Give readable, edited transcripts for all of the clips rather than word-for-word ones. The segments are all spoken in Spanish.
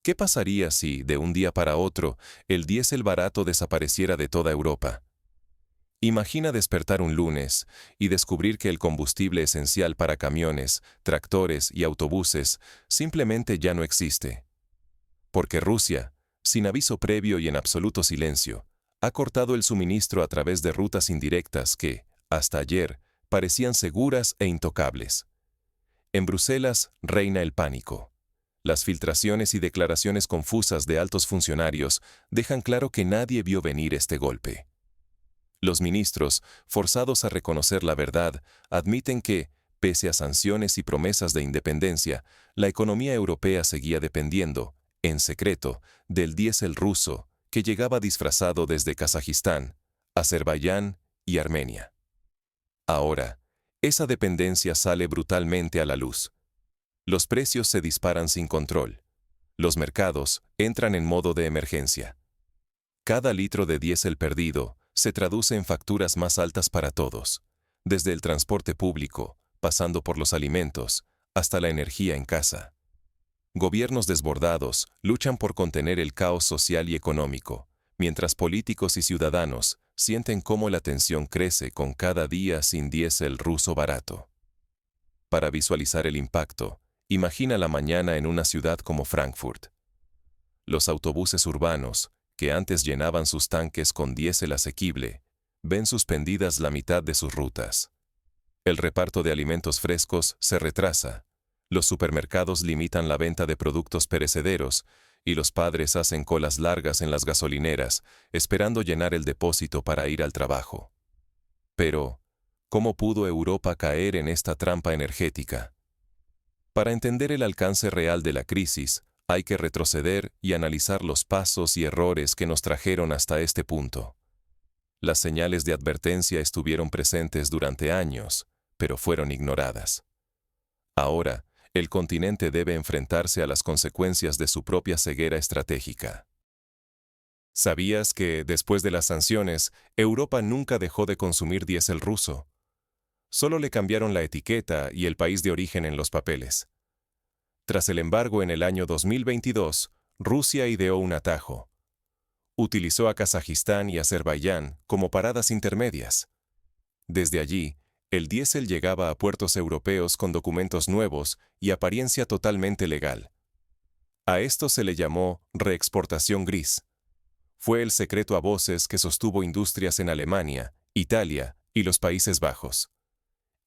¿Qué pasaría si, de un día para otro, el diésel barato desapareciera de toda Europa? Imagina despertar un lunes y descubrir que el combustible esencial para camiones, tractores y autobuses simplemente ya no existe. Porque Rusia, sin aviso previo y en absoluto silencio, ha cortado el suministro a través de rutas indirectas que, hasta ayer, parecían seguras e intocables. En Bruselas reina el pánico. Las filtraciones y declaraciones confusas de altos funcionarios dejan claro que nadie vio venir este golpe. Los ministros, forzados a reconocer la verdad, admiten que, pese a sanciones y promesas de independencia, la economía europea seguía dependiendo, en secreto, del diésel ruso, que llegaba disfrazado desde Kazajistán, Azerbaiyán y Armenia. Ahora, esa dependencia sale brutalmente a la luz. Los precios se disparan sin control. Los mercados entran en modo de emergencia. Cada litro de diésel perdido se traduce en facturas más altas para todos, desde el transporte público, pasando por los alimentos, hasta la energía en casa. Gobiernos desbordados luchan por contener el caos social y económico, mientras políticos y ciudadanos sienten cómo la tensión crece con cada día sin diésel ruso barato. Para visualizar el impacto, imagina la mañana en una ciudad como Frankfurt. Los autobuses urbanos, que antes llenaban sus tanques con diésel asequible, ven suspendidas la mitad de sus rutas. El reparto de alimentos frescos se retrasa, los supermercados limitan la venta de productos perecederos y los padres hacen colas largas en las gasolineras, esperando llenar el depósito para ir al trabajo. Pero, ¿cómo pudo Europa caer en esta trampa energética? Para entender el alcance real de la crisis, hay que retroceder y analizar los pasos y errores que nos trajeron hasta este punto. Las señales de advertencia estuvieron presentes durante años, pero fueron ignoradas. Ahora, el continente debe enfrentarse a las consecuencias de su propia ceguera estratégica. ¿Sabías que, después de las sanciones, Europa nunca dejó de consumir diésel ruso? Solo le cambiaron la etiqueta y el país de origen en los papeles. Tras el embargo en el año 2022, Rusia ideó un atajo. Utilizó a Kazajistán y Azerbaiyán como paradas intermedias. Desde allí, el diésel llegaba a puertos europeos con documentos nuevos y apariencia totalmente legal. A esto se le llamó reexportación gris. Fue el secreto a voces que sostuvo industrias en Alemania, Italia y los Países Bajos.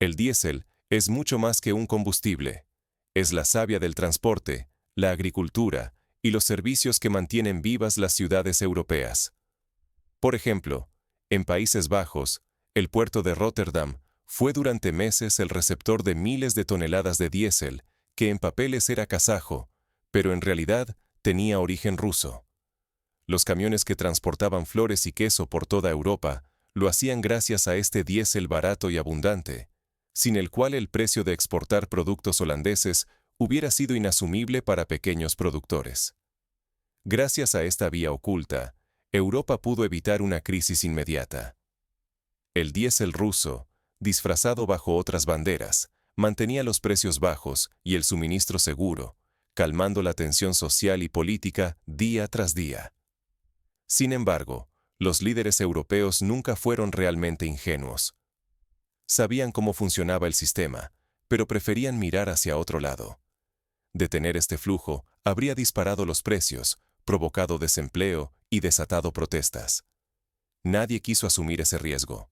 El diésel es mucho más que un combustible. Es la savia del transporte, la agricultura y los servicios que mantienen vivas las ciudades europeas. Por ejemplo, en Países Bajos, el puerto de Róterdam fue durante meses el receptor de miles de toneladas de diésel, que en papeles era kazajo, pero en realidad tenía origen ruso. Los camiones que transportaban flores y queso por toda Europa lo hacían gracias a este diésel barato y abundante, sin el cual el precio de exportar productos holandeses hubiera sido inasumible para pequeños productores. Gracias a esta vía oculta, Europa pudo evitar una crisis inmediata. El diésel ruso, disfrazado bajo otras banderas, mantenía los precios bajos y el suministro seguro, calmando la tensión social y política día tras día. Sin embargo, los líderes europeos nunca fueron realmente ingenuos. Sabían cómo funcionaba el sistema, pero preferían mirar hacia otro lado. Detener este flujo habría disparado los precios, provocado desempleo y desatado protestas. Nadie quiso asumir ese riesgo.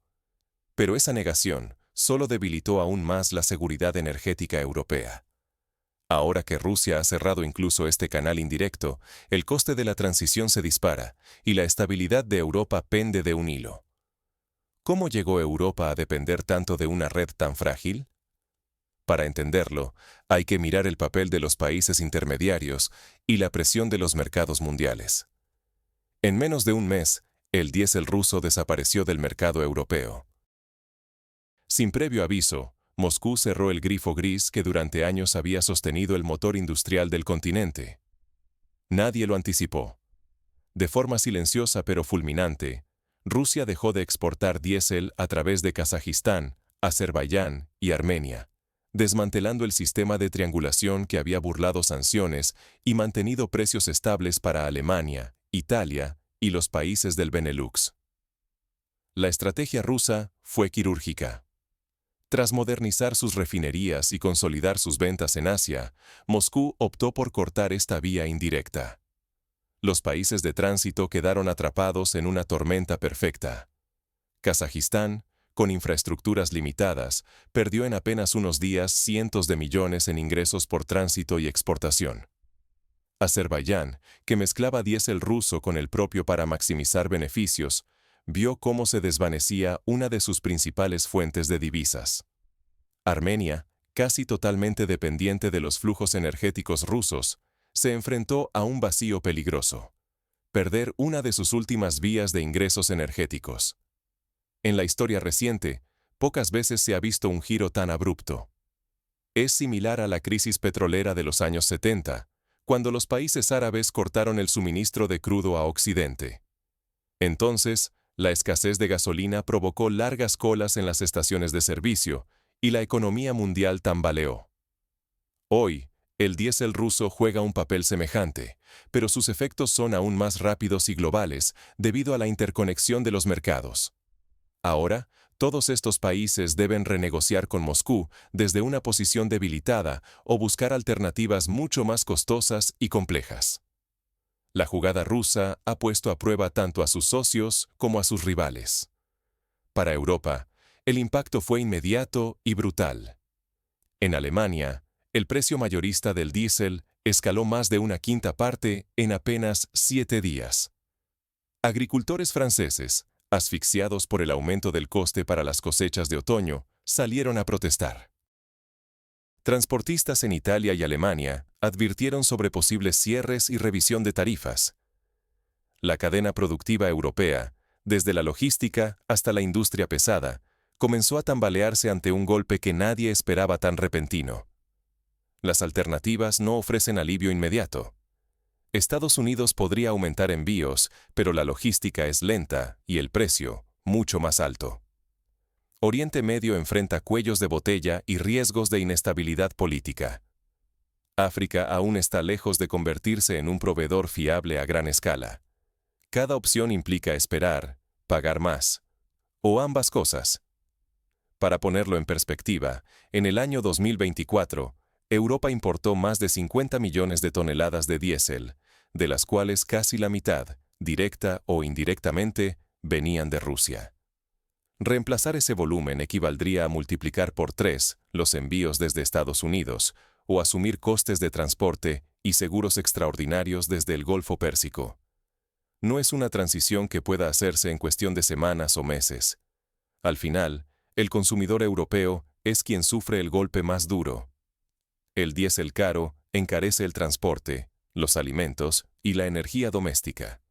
Pero esa negación solo debilitó aún más la seguridad energética europea. Ahora que Rusia ha cerrado incluso este canal indirecto, el coste de la transición se dispara y la estabilidad de Europa pende de un hilo. ¿Cómo llegó Europa a depender tanto de una red tan frágil? Para entenderlo, hay que mirar el papel de los países intermediarios y la presión de los mercados mundiales. En menos de un mes, el diésel ruso desapareció del mercado europeo. Sin previo aviso, Moscú cerró el grifo gris que durante años había sostenido el motor industrial del continente. Nadie lo anticipó. De forma silenciosa pero fulminante, Rusia dejó de exportar diésel a través de Kazajistán, Azerbaiyán y Armenia, desmantelando el sistema de triangulación que había burlado sanciones y mantenido precios estables para Alemania, Italia y los países del Benelux. La estrategia rusa fue quirúrgica. Tras modernizar sus refinerías y consolidar sus ventas en Asia, Moscú optó por cortar esta vía indirecta. Los países de tránsito quedaron atrapados en una tormenta perfecta. Kazajistán, con infraestructuras limitadas, perdió en apenas unos días cientos de millones en ingresos por tránsito y exportación. Azerbaiyán, que mezclaba diésel ruso con el propio para maximizar beneficios, vio cómo se desvanecía una de sus principales fuentes de divisas. Armenia, casi totalmente dependiente de los flujos energéticos rusos, se enfrentó a un vacío peligroso: perder una de sus últimas vías de ingresos energéticos. En la historia reciente, pocas veces se ha visto un giro tan abrupto. Es similar a la crisis petrolera de los años 70, cuando los países árabes cortaron el suministro de crudo a Occidente. Entonces, la escasez de gasolina provocó largas colas en las estaciones de servicio y la economía mundial tambaleó. Hoy, el diésel ruso juega un papel semejante, pero sus efectos son aún más rápidos y globales debido a la interconexión de los mercados. Ahora, todos estos países deben renegociar con Moscú desde una posición debilitada o buscar alternativas mucho más costosas y complejas. La jugada rusa ha puesto a prueba tanto a sus socios como a sus rivales. Para Europa, el impacto fue inmediato y brutal. En Alemania, el precio mayorista del diésel escaló más de una quinta parte en apenas 7 días. Agricultores franceses, asfixiados por el aumento del coste para las cosechas de otoño, salieron a protestar. Transportistas en Italia y Alemania advirtieron sobre posibles cierres y revisión de tarifas. La cadena productiva europea, desde la logística hasta la industria pesada, comenzó a tambalearse ante un golpe que nadie esperaba tan repentino. Las alternativas no ofrecen alivio inmediato. Estados Unidos podría aumentar envíos, pero la logística es lenta y el precio mucho más alto. Oriente Medio enfrenta cuellos de botella y riesgos de inestabilidad política. África aún está lejos de convertirse en un proveedor fiable a gran escala. Cada opción implica esperar, pagar más, o ambas cosas. Para ponerlo en perspectiva, en el año 2024, Europa importó más de 50 millones de toneladas de diésel, de las cuales casi la mitad, directa o indirectamente, venían de Rusia. Reemplazar ese volumen equivaldría a multiplicar por 3 los envíos desde Estados Unidos o asumir costes de transporte y seguros extraordinarios desde el Golfo Pérsico. No es una transición que pueda hacerse en cuestión de semanas o meses. Al final, el consumidor europeo es quien sufre el golpe más duro. El diésel caro encarece el transporte, los alimentos y la energía doméstica.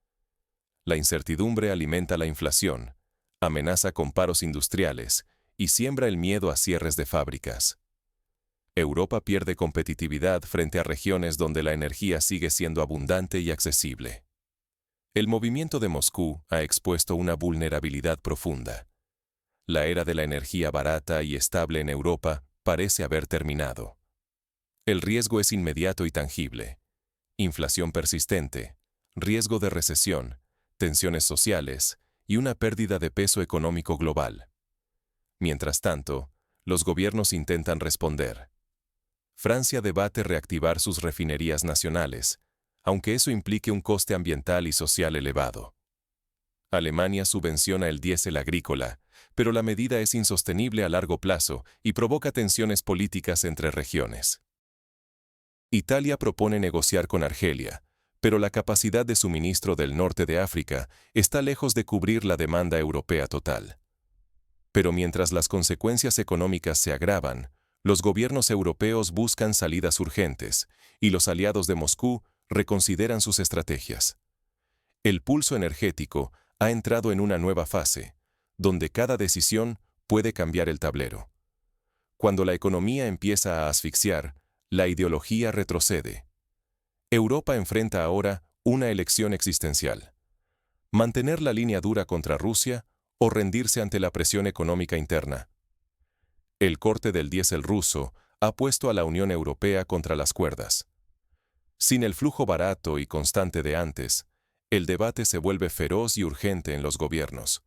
La incertidumbre alimenta la inflación, amenaza con paros industriales y siembra el miedo a cierres de fábricas. Europa pierde competitividad frente a regiones donde la energía sigue siendo abundante y accesible. El movimiento de Moscú ha expuesto una vulnerabilidad profunda. La era de la energía barata y estable en Europa parece haber terminado. El riesgo es inmediato y tangible. Inflación persistente, riesgo de recesión, tensiones sociales y una pérdida de peso económico global. Mientras tanto, los gobiernos intentan responder. Francia debate reactivar sus refinerías nacionales, aunque eso implique un coste ambiental y social elevado. Alemania subvenciona el diésel agrícola, pero la medida es insostenible a largo plazo y provoca tensiones políticas entre regiones. Italia propone negociar con Argelia, pero la capacidad de suministro del norte de África está lejos de cubrir la demanda europea total. Pero mientras las consecuencias económicas se agravan, los gobiernos europeos buscan salidas urgentes, y los aliados de Moscú reconsideran sus estrategias. El pulso energético ha entrado en una nueva fase, donde cada decisión puede cambiar el tablero. Cuando la economía empieza a asfixiar, la ideología retrocede. Europa enfrenta ahora una elección existencial: mantener la línea dura contra Rusia o rendirse ante la presión económica interna. El corte del diésel ruso ha puesto a la Unión Europea contra las cuerdas. Sin el flujo barato y constante de antes, el debate se vuelve feroz y urgente en los gobiernos.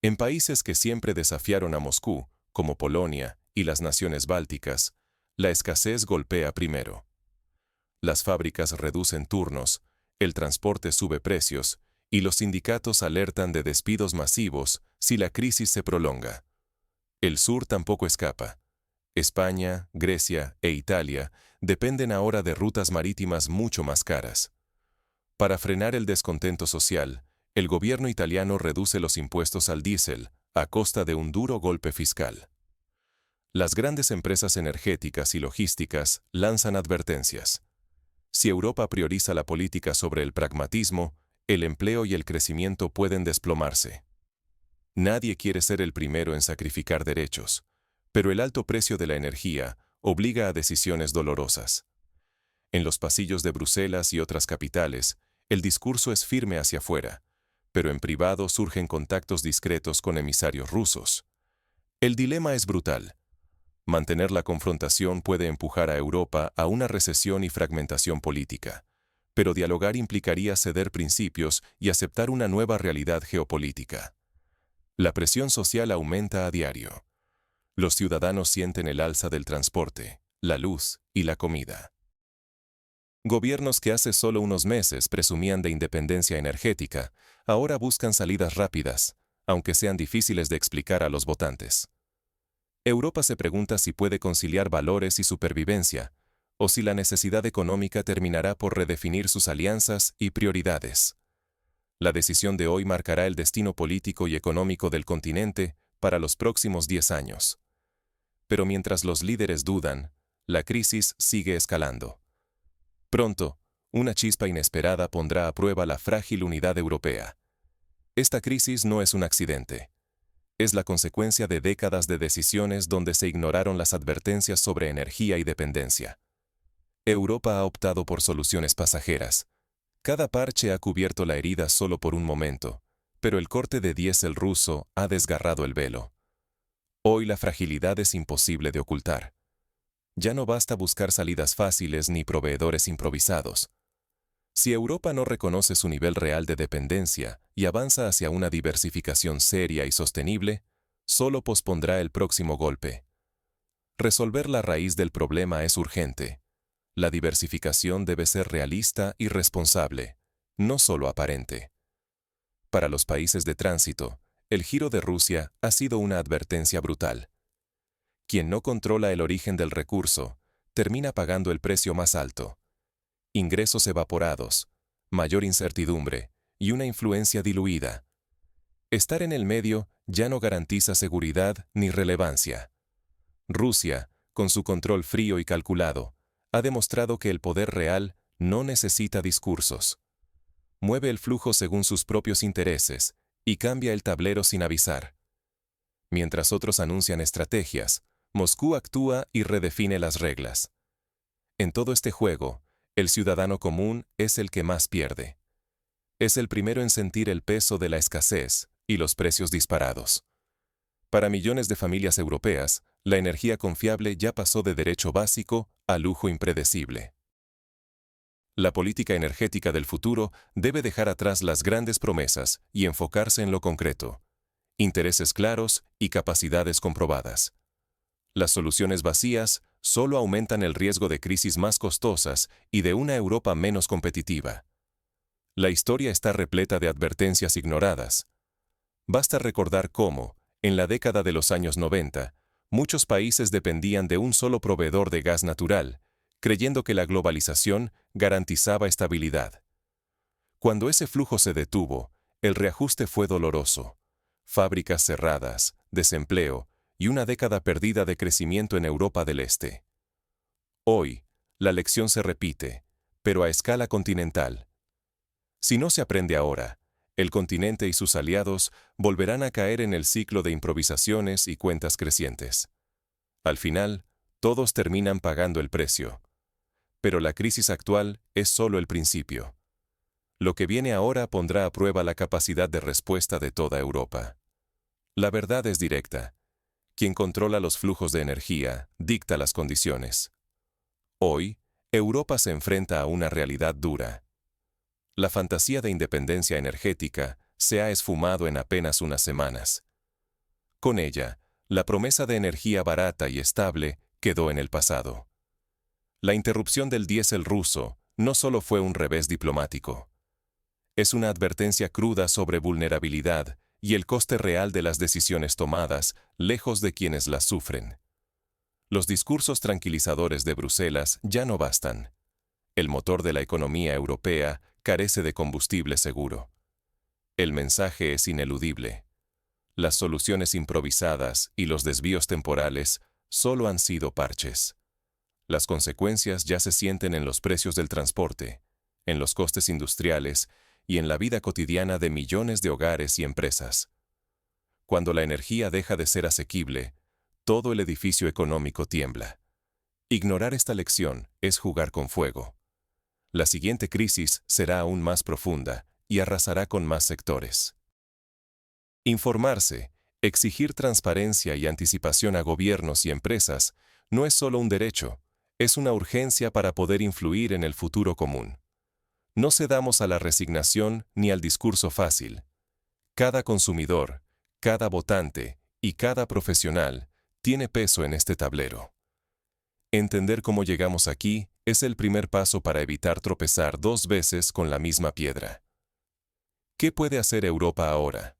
En países que siempre desafiaron a Moscú, como Polonia y las naciones bálticas, la escasez golpea primero. Las fábricas reducen turnos, el transporte sube precios y los sindicatos alertan de despidos masivos si la crisis se prolonga. El sur tampoco escapa. España, Grecia e Italia dependen ahora de rutas marítimas mucho más caras. Para frenar el descontento social, el gobierno italiano reduce los impuestos al diésel a costa de un duro golpe fiscal. Las grandes empresas energéticas y logísticas lanzan advertencias. Si Europa prioriza la política sobre el pragmatismo, el empleo y el crecimiento pueden desplomarse. Nadie quiere ser el primero en sacrificar derechos, pero el alto precio de la energía obliga a decisiones dolorosas. En los pasillos de Bruselas y otras capitales, el discurso es firme hacia afuera, pero en privado surgen contactos discretos con emisarios rusos. El dilema es brutal. Mantener la confrontación puede empujar a Europa a una recesión y fragmentación política, pero dialogar implicaría ceder principios y aceptar una nueva realidad geopolítica. La presión social aumenta a diario. Los ciudadanos sienten el alza del transporte, la luz y la comida. Gobiernos que hace solo unos meses presumían de independencia energética, ahora buscan salidas rápidas, aunque sean difíciles de explicar a los votantes. Europa se pregunta si puede conciliar valores y supervivencia, o si la necesidad económica terminará por redefinir sus alianzas y prioridades. La decisión de hoy marcará el destino político y económico del continente para los próximos 10 años. Pero mientras los líderes dudan, la crisis sigue escalando. Pronto, una chispa inesperada pondrá a prueba la frágil unidad europea. Esta crisis no es un accidente. Es la consecuencia de décadas de decisiones donde se ignoraron las advertencias sobre energía y dependencia. Europa ha optado por soluciones pasajeras. Cada parche ha cubierto la herida solo por un momento, pero el corte de diésel ruso ha desgarrado el velo. Hoy la fragilidad es imposible de ocultar. Ya no basta buscar salidas fáciles ni proveedores improvisados. Si Europa no reconoce su nivel real de dependencia y avanza hacia una diversificación seria y sostenible, solo pospondrá el próximo golpe. Resolver la raíz del problema es urgente. La diversificación debe ser realista y responsable, no solo aparente. Para los países de tránsito, el giro de Rusia ha sido una advertencia brutal. Quien no controla el origen del recurso, termina pagando el precio más alto. Ingresos evaporados, mayor incertidumbre y una influencia diluida. Estar en el medio ya no garantiza seguridad ni relevancia. Rusia, con su control frío y calculado, ha demostrado que el poder real no necesita discursos. Mueve el flujo según sus propios intereses y cambia el tablero sin avisar. Mientras otros anuncian estrategias, Moscú actúa y redefine las reglas. En todo este juego, el ciudadano común es el que más pierde. Es el primero en sentir el peso de la escasez y los precios disparados. Para millones de familias europeas, la energía confiable ya pasó de derecho básico a lujo impredecible. La política energética del futuro debe dejar atrás las grandes promesas y enfocarse en lo concreto. Intereses claros y capacidades comprobadas. Las soluciones vacías solo aumentan el riesgo de crisis más costosas y de una Europa menos competitiva. La historia está repleta de advertencias ignoradas. Basta recordar cómo, en la década de los años 90, muchos países dependían de un solo proveedor de gas natural, creyendo que la globalización garantizaba estabilidad. Cuando ese flujo se detuvo, el reajuste fue doloroso. Fábricas cerradas, desempleo y una década perdida de crecimiento en Europa del Este. Hoy, la lección se repite, pero a escala continental. Si no se aprende ahora, el continente y sus aliados volverán a caer en el ciclo de improvisaciones y cuentas crecientes. Al final, todos terminan pagando el precio. Pero la crisis actual es solo el principio. Lo que viene ahora pondrá a prueba la capacidad de respuesta de toda Europa. La verdad es directa. Quien controla los flujos de energía, dicta las condiciones. Hoy, Europa se enfrenta a una realidad dura. La fantasía de independencia energética se ha esfumado en apenas unas semanas. Con ella, la promesa de energía barata y estable quedó en el pasado. La interrupción del diésel ruso no solo fue un revés diplomático. Es una advertencia cruda sobre vulnerabilidad y el coste real de las decisiones tomadas, lejos de quienes las sufren. Los discursos tranquilizadores de Bruselas ya no bastan. El motor de la economía europea carece de combustible seguro. El mensaje es ineludible. Las soluciones improvisadas y los desvíos temporales solo han sido parches. Las consecuencias ya se sienten en los precios del transporte, en los costes industriales y en la vida cotidiana de millones de hogares y empresas. Cuando la energía deja de ser asequible, todo el edificio económico tiembla. Ignorar esta lección es jugar con fuego. La siguiente crisis será aún más profunda y arrasará con más sectores. Informarse, exigir transparencia y anticipación a gobiernos y empresas no es solo un derecho, es una urgencia para poder influir en el futuro común. No cedamos a la resignación ni al discurso fácil. Cada consumidor, cada votante y cada profesional tiene peso en este tablero. Entender cómo llegamos aquí es el primer paso para evitar tropezar dos veces con la misma piedra. ¿Qué puede hacer Europa ahora?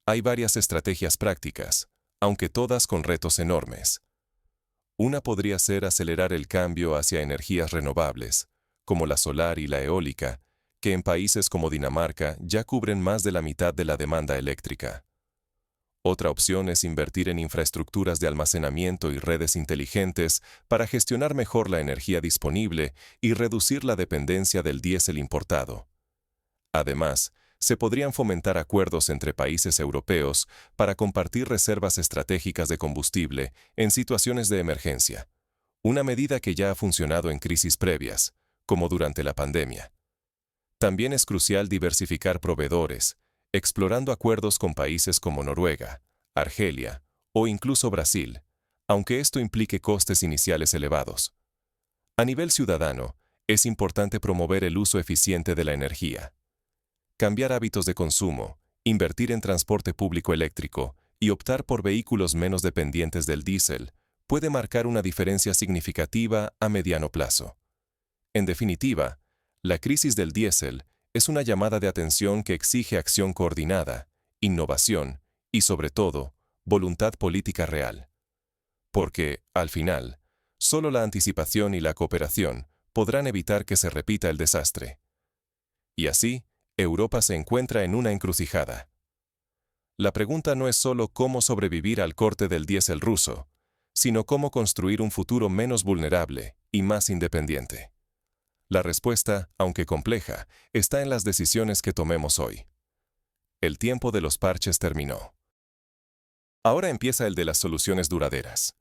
Hay varias estrategias prácticas, aunque todas con retos enormes. Una podría ser acelerar el cambio hacia energías renovables, como la solar y la eólica, que en países como Dinamarca ya cubren más de la mitad de la demanda eléctrica. Otra opción es invertir en infraestructuras de almacenamiento y redes inteligentes para gestionar mejor la energía disponible y reducir la dependencia del diésel importado. Además, se podrían fomentar acuerdos entre países europeos para compartir reservas estratégicas de combustible en situaciones de emergencia, una medida que ya ha funcionado en crisis previas, como durante la pandemia. También es crucial diversificar proveedores, explorando acuerdos con países como Noruega, Argelia o incluso Brasil, aunque esto implique costes iniciales elevados. A nivel ciudadano, es importante promover el uso eficiente de la energía. Cambiar hábitos de consumo, invertir en transporte público eléctrico y optar por vehículos menos dependientes del diésel puede marcar una diferencia significativa a mediano plazo. En definitiva, la crisis del diésel es una llamada de atención que exige acción coordinada, innovación y, sobre todo, voluntad política real. Porque, al final, solo la anticipación y la cooperación podrán evitar que se repita el desastre. Y así, Europa se encuentra en una encrucijada. La pregunta no es solo cómo sobrevivir al corte del diésel ruso, sino cómo construir un futuro menos vulnerable y más independiente. La respuesta, aunque compleja, está en las decisiones que tomemos hoy. El tiempo de los parches terminó. Ahora empieza el de las soluciones duraderas.